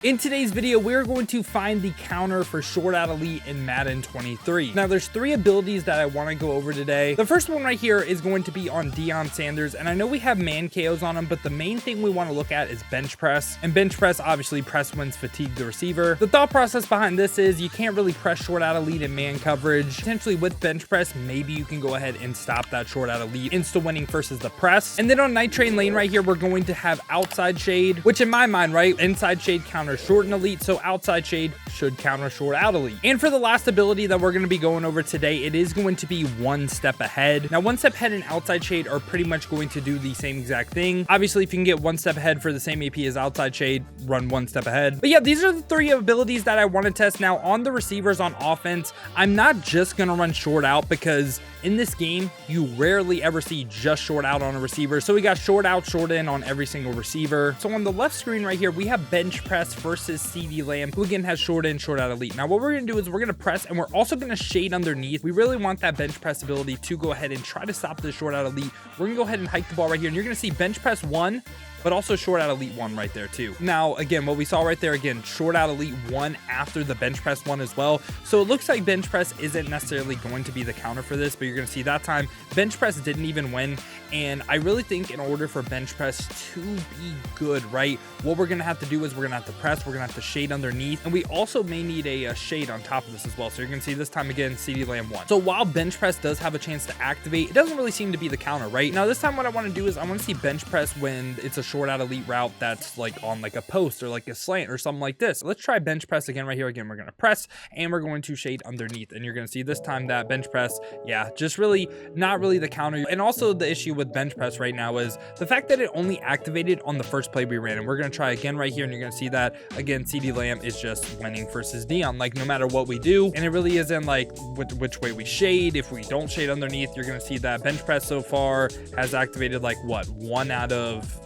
In today's video, we're going to find the counter for short out elite in Madden 23. Now, there's 3 abilities that I want to go over today. The first one right here is going to be on Deion Sanders, and I know we have man KOs on him, but the main thing we want to look at is bench press. And bench press, obviously, press wins fatigue the receiver. The thought process behind this is you can't really press short out elite in man coverage. Potentially with bench press, maybe you can go ahead and stop that short out elite insta winning versus the press. And then on night train lane right here, we're going to have outside shade, which in my mind, right, inside shade counter short and elite, so outside shade should counter short out elite. And for the last ability that we're going to be going over today, it is going to be one step ahead. Now, one step ahead and outside shade are pretty much going to do the same exact thing. Obviously, if you can get one step ahead for the same AP as outside shade, run one step ahead. But yeah, these are the 3 abilities that I want to test. Now, on the receivers on offense, I'm not just going to run short out because in this game, you rarely ever see just short out on a receiver. So we got short out, short in on every single receiver. So on the left screen right here, we have bench press versus CD Lamb, who again has short in, short out elite. Now what we're going to do is we're going to press and we're also going to shade underneath. We really want that bench press ability to go ahead and try to stop the short out elite. We're going to go ahead and hike the ball right here, and you're going to see bench press 1, but also short out elite 1 right there too. Now, again, what we saw right there, again, short out elite 1 after the bench press 1 as well. So it looks like bench press isn't necessarily going to be the counter for this, but you're going to see that time bench press didn't even win. And I really think in order for bench press to be good, right, what we're going to have to do is we're going to have to press, we're going to have to shade underneath, and we also may need a shade on top of this as well. So you're going to see this time again, CD Lamb 1. So while bench press does have a chance to activate, it doesn't really seem to be the counter, right? Now this time what I want to do is I want to see bench press when it's a short out elite route that's like on like a post or like a slant or something like this. Let's try bench press again right here. Again, we're going to press and we're going to shade underneath, and you're going to see this time that bench press, yeah, just really not really the counter. And also the issue with bench press right now is the fact that it only activated on the first play we ran. And we're going to try again right here, and you're going to see that again CD Lamb is just winning versus Deion, like no matter what we do. And it really isn't like which way we shade. If we don't shade underneath, you're going to see that bench press so far has activated like what, 1 out of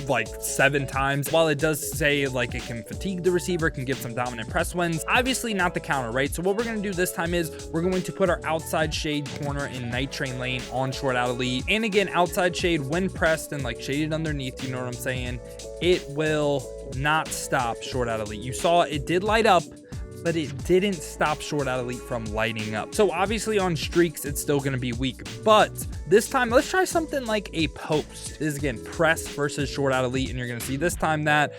like 7 times. While it does say like it can fatigue the receiver, can give some dominant press wins, obviously not the counter, right? So what we're going to do this time is we're going to put our outside shade corner in night train lane on short out elite. And again, outside shade when pressed and like shaded underneath, you know what I'm saying, it will not stop short out elite. You saw it did light up, but it didn't stop short out elite from lighting up. So obviously on streaks, it's still gonna be weak, but this time, let's try something like a post. This is again, press versus short out elite, and you're gonna see this time that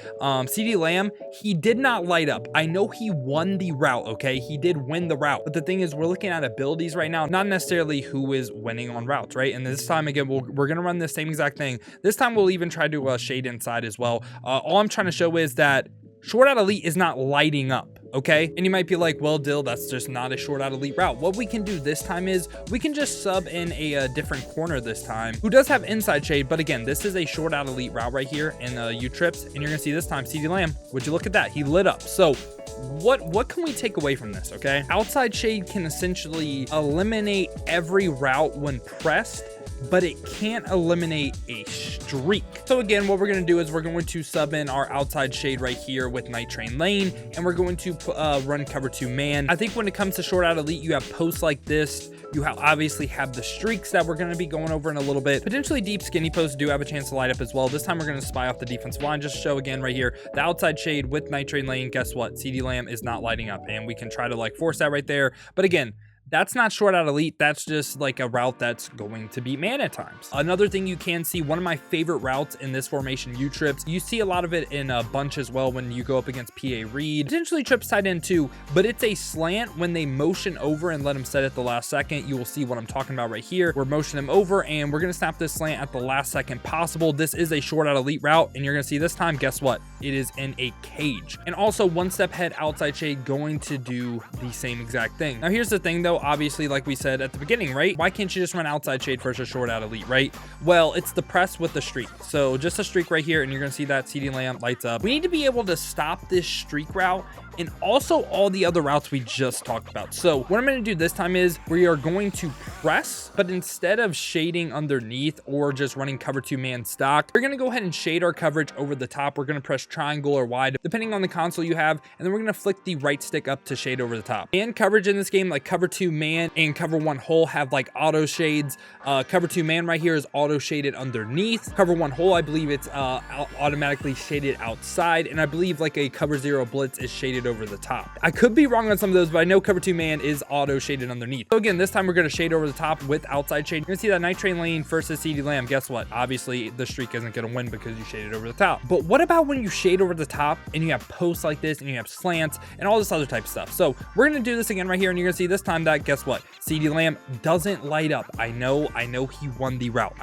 CD Lamb, he did not light up. I know he won the route, okay? He did win the route, but the thing is we're looking at abilities right now, not necessarily who is winning on routes, right? And this time, again, we're gonna run the same exact thing. This time we'll even try to shade inside as well. All I'm trying to show is that short out elite is not lighting up, okay? And you might be like, well, Dill, that's just not a short out elite route. What we can do this time is we can just sub in a different corner this time who does have inside shade, but again, this is a short out elite route right here in U-trips, and you're gonna see this time CD Lamb, would you look at that, he lit up. So what can we take away from this, okay? Outside shade can essentially eliminate every route when pressed, but it can't eliminate a streak. So again, what we're going to do is we're going to sub in our outside shade right here with night train lane, and we're going to run cover 2 man. I think when it comes to short out elite, you have posts like this. You obviously have the streaks that we're going to be going over in a little bit. Potentially deep skinny posts do have a chance to light up as well. This time we're going to spy off the defensive line. Just show again right here, the outside shade with night train lane. Guess what? CD Lamb is not lighting up, and we can try to like force that right there. But again, that's not short out elite. That's just like a route that's going to beat man at times. Another thing you can see, one of my favorite routes in this formation, U-trips. You see a lot of it in a bunch as well when you go up against PA Reed. Potentially trips tight end too, but it's a slant when they motion over and let him set at the last second. You will see what I'm talking about right here. We're motioning him over, and we're going to snap this slant at the last second possible. This is a short out elite route, and you're going to see this time, guess what? It is in a cage. And also one step ahead outside shade going to do the same exact thing. Now here's the thing though, obviously, like we said at the beginning, right? Why can't you just run outside shade versus short out elite, right? Well, it's the press with the streak. So just a streak right here, and you're going to see that CD Lamb lights up. We need to be able to stop this streak route and also all the other routes we just talked about. So what I'm going to do this time is we are going to press, but instead of shading underneath or just running cover 2 man stock, we're going to go ahead and shade our coverage over the top. We're going to press triangle or Y depending on the console you have, and then we're going to flick the right stick up to shade over the top. And coverage in this game, like cover 2 man and cover 1 hole, have like auto shades. Cover 2 man right here is auto shaded underneath. Cover 1 hole, I believe it's automatically shaded outside, and I believe like a cover 0 blitz is shaded over the top. I could be wrong on some of those, but I know cover 2 man is auto shaded underneath. So again, this time we're going to shade over the top with outside shade. You're going to see that Night Train Lane versus CeeDee Lamb. Guess what? Obviously the streak isn't going to win because you shaded over the top. But what about when you shade over the top and you have posts like this and you have slants and all this other type of stuff? So we're going to do this again right here, and you're going to see this time that, guess what? CeeDee Lamb doesn't light up. I know he won the route.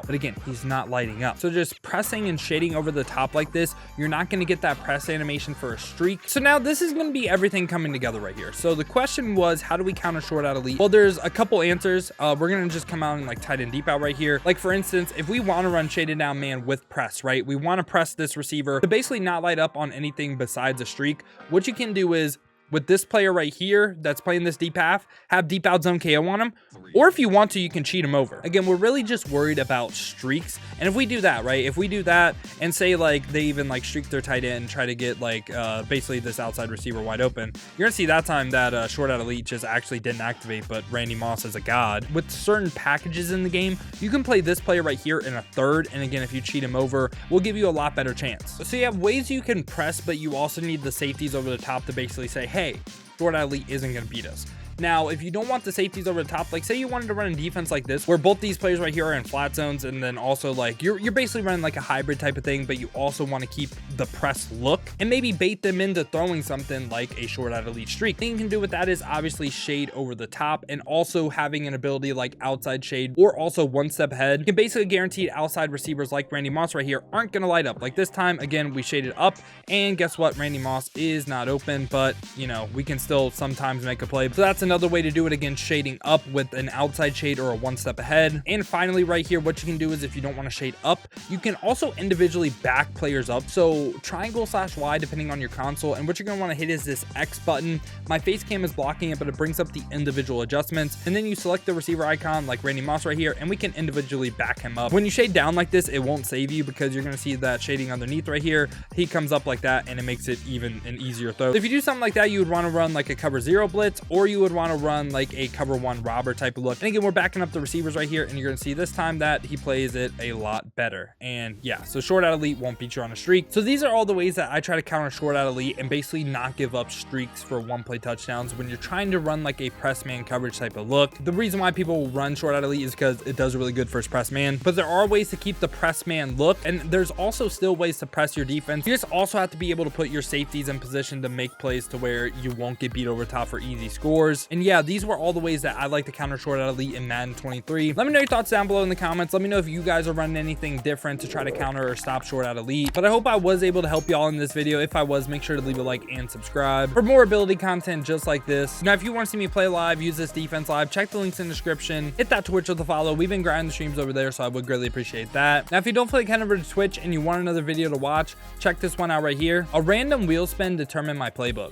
But again, he's not lighting up. So just pressing and shading over the top like this, you're not going to get that press animation for a streak. So now this is going to be everything coming together right here. So the question was, how do we counter short out elite? Well, there's a couple answers. We're going to just come out and like tight end deep out right here. Like for instance, if we want to run shaded down man with press, right? We want to press this receiver to basically not light up on anything besides a streak. What you can do is, with this player right here that's playing this deep half, have deep out zone KO on him, or if you want to, you can cheat him over. Again, we're really just worried about streaks, and if we do that, right, if we do that and say like they even like streak their tight end and try to get like basically this outside receiver wide open, you're gonna see that time that short out elite just actually didn't activate, but Randy Moss is a god. With certain packages in the game, you can play this player right here in a third, and again, if you cheat him over, we'll give you a lot better chance. So you have ways you can press, but you also need the safeties over the top to basically say, hey, short out elite isn't going to beat us. Now, if you don't want the safeties over the top, like say you wanted to run a defense like this, where both these players right here are in flat zones, and then also like you're basically running like a hybrid type of thing, but you also want to keep the press look and maybe bait them into throwing something like a short out elite streak. The thing you can do with that is obviously shade over the top, and also having an ability like outside shade or also one step ahead. You can basically guarantee outside receivers like Randy Moss right here aren't going to light up. Like this time, again, we shaded up, and guess what? Randy Moss is not open, but you know, we can still sometimes make a play. So that's another way to do it. Again, shading up with an outside shade or a one step ahead. And finally right here, what you can do is if you don't want to shade up, you can also individually back players up. So triangle/Y depending on your console, and what you're going to want to hit is this X button. My face cam is blocking it, but it brings up the individual adjustments, and then you select the receiver icon like Randy Moss right here, and we can individually back him up. When you shade down like this, it won't save you because you're going to see that shading underneath right here. He comes up like that, and it makes it even an easier throw. If you do something like that, you would want to run like a cover 0 blitz, or you would want to run like a cover 1 robber type of look. And again, we're backing up the receivers right here, and you're going to see this time that he plays it a lot better. And yeah, so short out elite won't beat you on a streak. So these are all the ways that I try to counter short out elite and basically not give up streaks for one play touchdowns when you're trying to run like a press man coverage type of look. The reason why people run short out elite is because it does a really good first press man, but there are ways to keep the press man look, and there's also still ways to press your defense. You just also have to be able to put your safeties in position to make plays to where you won't get beat over top for easy scores. And yeah, these were all the ways that I like to counter short out elite in Madden 23. Let me know your thoughts down below in the comments. Let me know if you guys are running anything different to try to counter or stop short out elite. But I hope I was able to help y'all in this video. If I was, make sure to leave a like and subscribe for more ability content just like this. Now, if you want to see me play live, use this defense live, check the links in the description. Hit that Twitch with a follow. We've been grinding the streams over there, so I would greatly appreciate that. Now, if you don't feel like heading over to Twitch and you want another video to watch, check this one out right here. A random wheel spin determined my playbook.